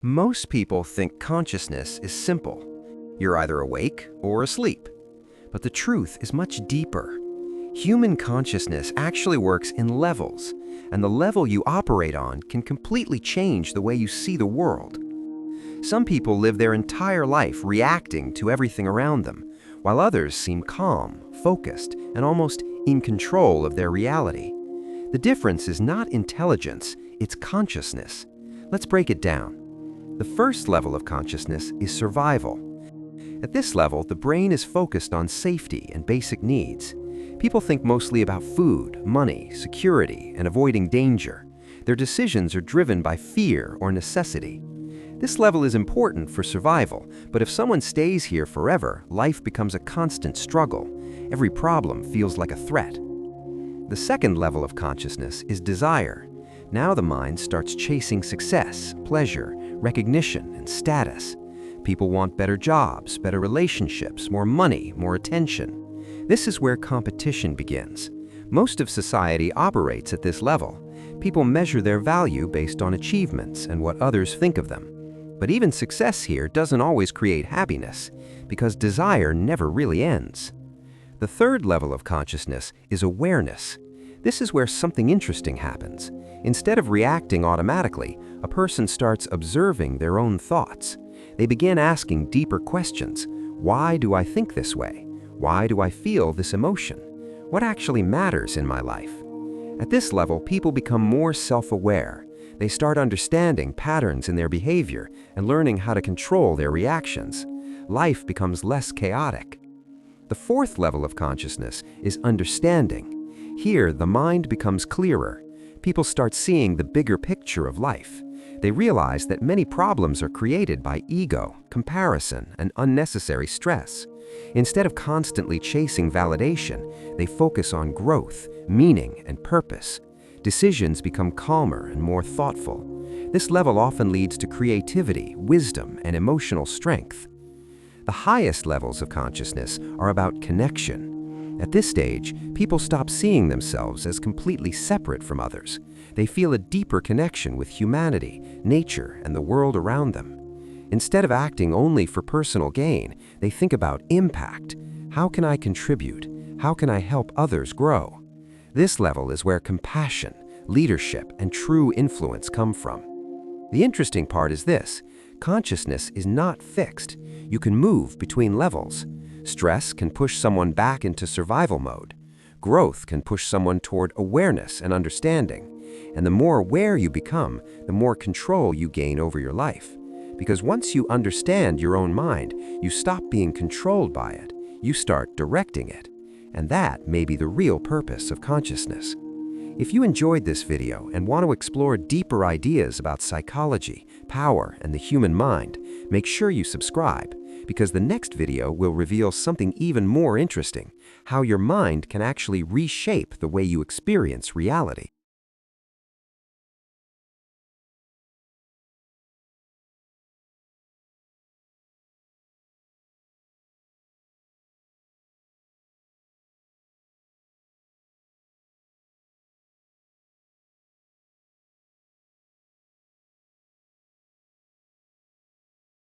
Most people think consciousness is simple. You're either awake or asleep. But the truth is much deeper. Human consciousness actually works in levels, and the level you operate on can completely change the way you see the world. Some people live their entire life reacting to everything around them, while others seem calm, focused, and almost in control of their reality. The difference is not intelligence, it's consciousness. Let's break it down. The first level of consciousness is survival. At this level, the brain is focused on safety and basic needs. People think mostly about food, money, security, and avoiding danger. Their decisions are driven by fear or necessity. This level is important for survival, but if someone stays here forever, life becomes a constant struggle. Every problem feels like a threat. The second level of consciousness is desire. Now the mind starts chasing success, pleasure, recognition, and status. People want better jobs, better relationships, more money, more attention. This is where competition begins. Most of society operates at this level. People measure their value based on achievements and what others think of them. But even success here doesn't always create happiness, because desire never really ends. The third level of consciousness is awareness. This is where something interesting happens. Instead of reacting automatically, a person starts observing their own thoughts. They begin asking deeper questions. Why do I think this way? Why do I feel this emotion? What actually matters in my life? At this level, people become more self-aware. They start understanding patterns in their behavior and learning how to control their reactions. Life becomes less chaotic. The fourth level of consciousness is understanding. Here, the mind becomes clearer. People start seeing the bigger picture of life. They realize that many problems are created by ego, comparison, and unnecessary stress. Instead of constantly chasing validation, they focus on growth, meaning, and purpose. Decisions become calmer and more thoughtful. This level often leads to creativity, wisdom, and emotional strength. The highest levels of consciousness are about connection. At this stage, people stop seeing themselves as completely separate from others. They feel a deeper connection with humanity, nature, and the world around them. Instead of acting only for personal gain, they think about impact. How can I contribute? How can I help others grow? This level is where compassion, leadership, and true influence come from. The interesting part is this: consciousness is not fixed. You can move between levels. Stress can push someone back into survival mode. Growth can push someone toward awareness and understanding. And the more aware you become, the more control you gain over your life. Because once you understand your own mind, you stop being controlled by it. You start directing it. And that may be the real purpose of consciousness. If you enjoyed this video and want to explore deeper ideas about psychology, power, and the human mind, make sure you subscribe, because the next video will reveal something even more interesting: how your mind can actually reshape the way you experience reality.